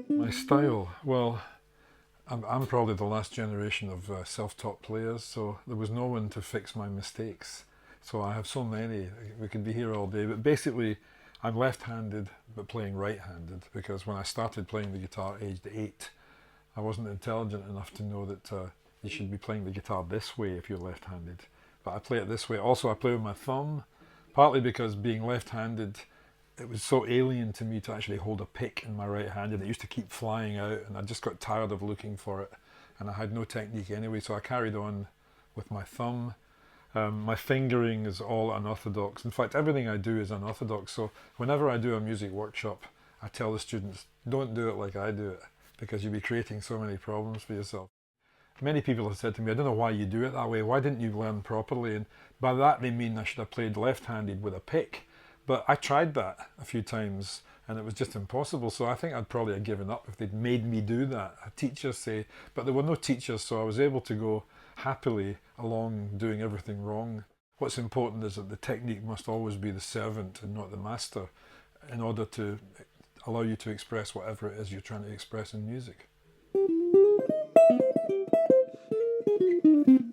My style, well, I'm probably the last generation of self-taught players, so there was no one to fix my mistakes. So I have so many, we could be here all day, but basically I'm left-handed but playing right-handed, because when I started playing the guitar aged 8, I wasn't intelligent enough to know that you should be playing the guitar this way if you're left-handed. But I play it this way. Also, I play with my thumb, partly because being left-handed, it was so alien to me to actually hold a pick in my right hand, and it used to keep flying out, and I just got tired of looking for it, and I had no technique anyway, so I carried on with my thumb. My fingering is all unorthodox. In fact, everything I do is unorthodox, so whenever I do a music workshop, I tell the students, don't do it like I do it, because you'll be creating so many problems for yourself. Many people have said to me, I don't know why you do it that way, why didn't you learn properly? And by that they mean I should have played left-handed with a pick. But I tried that a few times and it was just impossible. So I think I'd probably have given up if they'd made me do that. A teacher say, but there were no teachers, so I was able to go happily along doing everything wrong. What's important is that the technique must always be the servant and not the master in order to allow you to express whatever it is you're trying to express in music.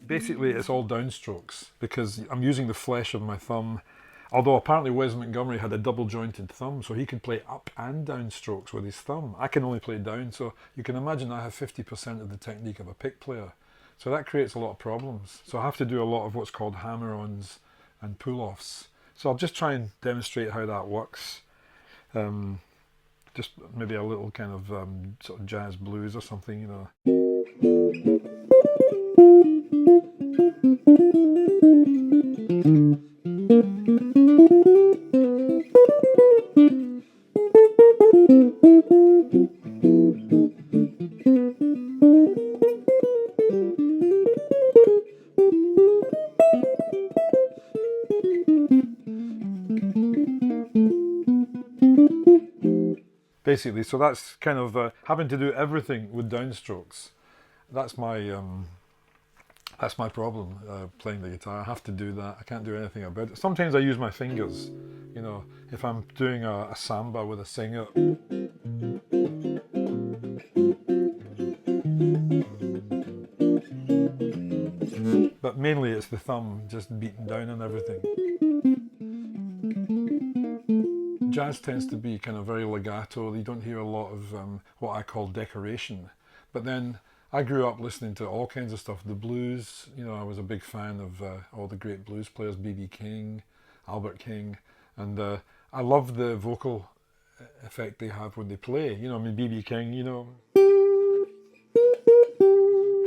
Basically, it's all downstrokes because I'm using the flesh of my thumb. Although apparently Wes Montgomery had a double jointed thumb, so he could play up and down strokes with his thumb. I can only play down, so you can imagine I have 50% of the technique of a pick player. So that creates a lot of problems. So I have to do a lot of what's called hammer-ons and pull-offs. So I'll just try and demonstrate how that works. Just maybe a little kind of sort of jazz blues or something, you know. Basically, so that's kind of having to do everything with downstrokes. That's my problem playing the guitar. I have to do that. I can't do anything about it. Sometimes I use my fingers. You know, if I'm doing a samba with a singer. But mainly it's the thumb just beating down on everything. Jazz tends to be kind of very legato. You don't hear a lot of what I call decoration. But then I grew up listening to all kinds of stuff. The blues, you know, I was a big fan of all the great blues players, B.B. King, Albert King. And I love the vocal effect they have when they play. You know, I mean, B.B. King, you know,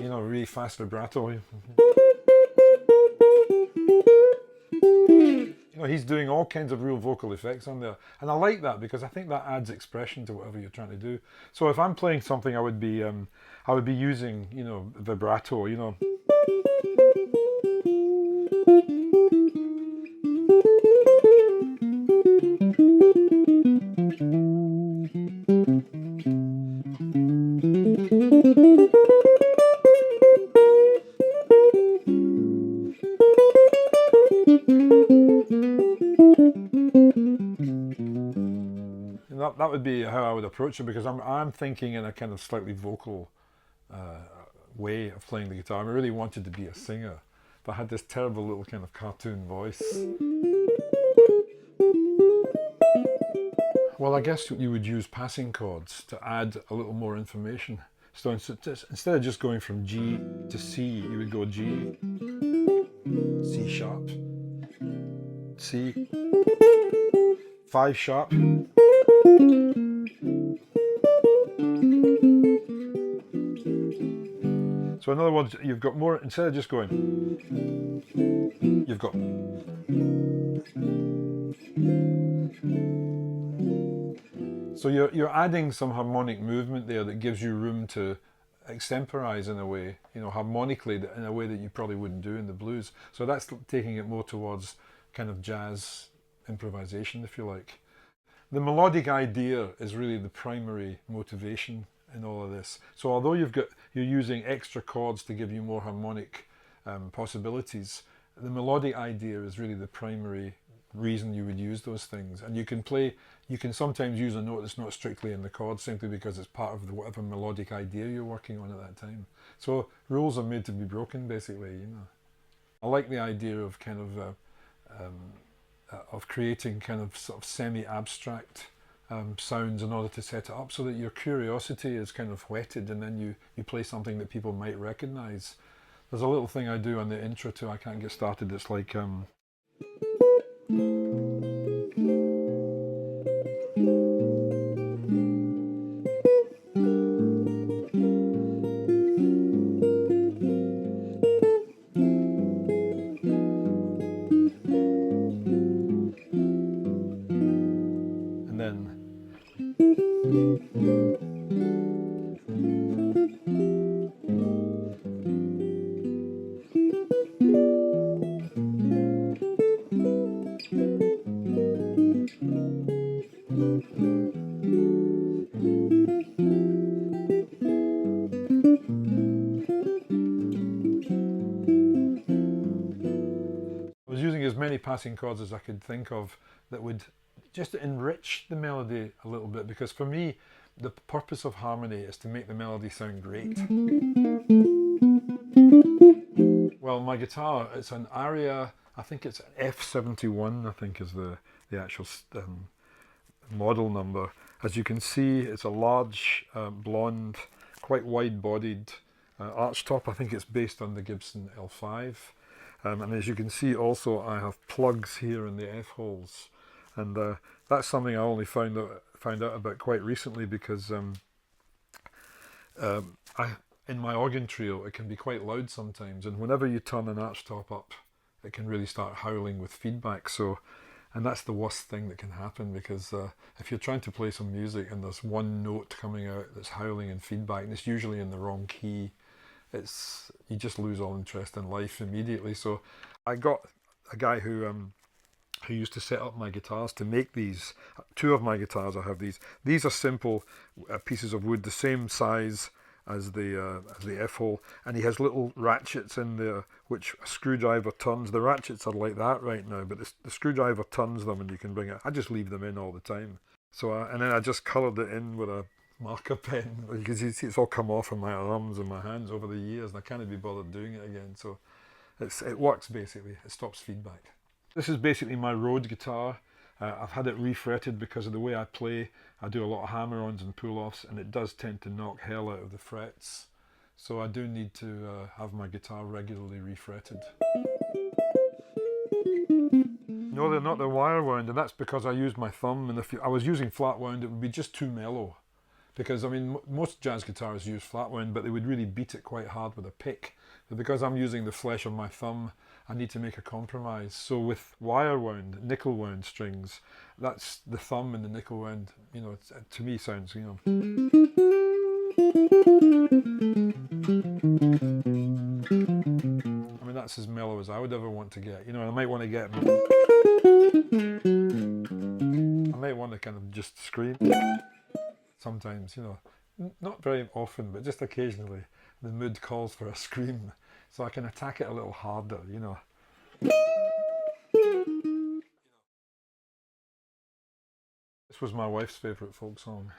really fast vibrato. You know, he's doing all kinds of real vocal effects on there, and I like that because I think that adds expression to whatever you're trying to do. So if I'm playing something, I would be using, you know, vibrato, you know. That would be how I would approach it, because I'm thinking in a kind of slightly vocal way of playing the guitar. I really wanted to be a singer, but I had this terrible little kind of cartoon voice. Well, I guess you would use passing chords to add a little more information. So instead of just going from G to C, you would go G, C sharp, C, 5 sharp. So in other words, you've got more, instead of just going, you've got. So you're adding some harmonic movement there that gives you room to extemporize in a way, you know, harmonically in a way that you probably wouldn't do in the blues. So that's taking it more towards kind of jazz improvisation, if you like. The melodic idea is really the primary motivation in all of this. So although you're using extra chords to give you more harmonic possibilities, the melodic idea is really the primary reason you would use those things. And you can sometimes use a note that's not strictly in the chord simply because it's part of whatever melodic idea you're working on at that time. So rules are made to be broken, basically, you know. I like the idea of kind of creating kind of sort of semi-abstract sounds in order to set it up so that your curiosity is kind of whetted, and then you play something that people might recognize. There's a little thing I do on the intro to I Can't Get Started. It's like and then I was using as many passing chords as I could think of that would just enrich the melody a little bit, because for me the purpose of harmony is to make the melody sound great. Well, my guitar, it's an aria, I think it's an F71, I think is the actual model number. As you can see, it's a large blonde, quite wide-bodied archtop. I think it's based on the Gibson L5. And as you can see also, I have plugs here in the F holes, and that's something I only found out about quite recently, because in my organ trio it can be quite loud sometimes, and whenever you turn an archtop up it can really start howling with feedback. So, and that's the worst thing that can happen, because if you're trying to play some music and there's one note coming out that's howling in feedback, and it's usually in the wrong key, you just lose all interest in life immediately. So I got a guy who used to set up my guitars to make these. Two of my guitars I have these. These are simple pieces of wood, the same size as the F hole, and he has little ratchets in there which a screwdriver turns. The ratchets are like that right now, but the screwdriver turns them and you can bring it. I just leave them in all the time. So and then I just coloured it in with a marker pen, because you see it's all come off in my arms and my hands over the years, and I can't be bothered doing it again. So it works basically. It stops feedback. This is basically my Rode guitar. I've had it refretted because of the way I play. I do a lot of hammer-ons and pull-offs, and it does tend to knock hell out of the frets. So I do need to have my guitar regularly refretted. No, they're not. They're Wirewound, and that's because I used my thumb, and if I was using flat wound it would be just too mellow. Because I mean, most jazz guitars use flat wound, but they would really beat it quite hard with a pick. But because I'm using the flesh of my thumb, I need to make a compromise. So with wire wound, nickel wound strings, that's the thumb and the nickel wound, you know, to me sounds, you know. I mean, that's as mellow as I would ever want to get. You know, I might want to kind of just scream. Sometimes, you know, not very often, but just occasionally, the mood calls for a scream, so I can attack it a little harder, you know. This was my wife's favourite folk song.